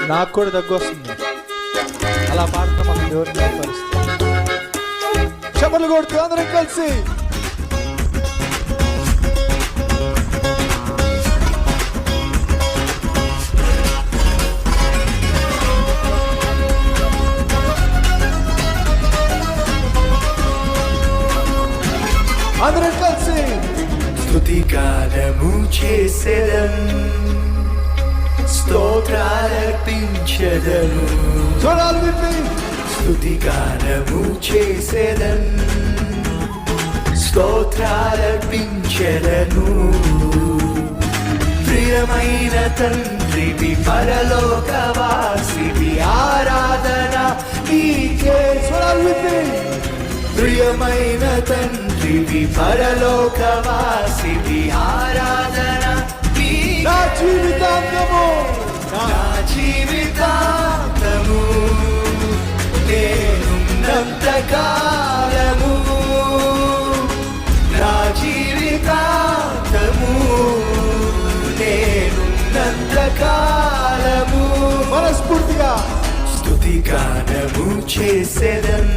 నాకు కూడా దగ్గు వస్తుంది. అలా పాడుతూ మనం దేవుడిని కనపరుస్తాం. చప్పట్లు కొడుతూ అందరం కలిసి అందరం కలిసి స్తుతి గానము చేసెదన్, స్తోత్రాలర్పించెదను. స్వరాలు విప్పి స్తుతి గానము చేసెదన్, స్తోత్రాలర్పించెదను. ప్రియమైన తండ్రివి పరలోకవాసివి ఆరాధన నీకే. స్వరాలు విప్పి ప్రియమైన తండ్రివి పరలోకవాసివి ఆరాధన నీకే. నా జీవితాంతము నా జీవితాంతము నేనున్నంత కాలము, నా జీవితాంతము నేనున్నంత కాలము మనస్ఫూర్తిగా స్తుతి గానము చేసెదన్,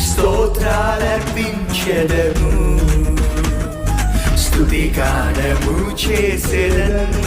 స్తోత్రాలర్పించెదను. స్తుతి గానము చేసెదన్,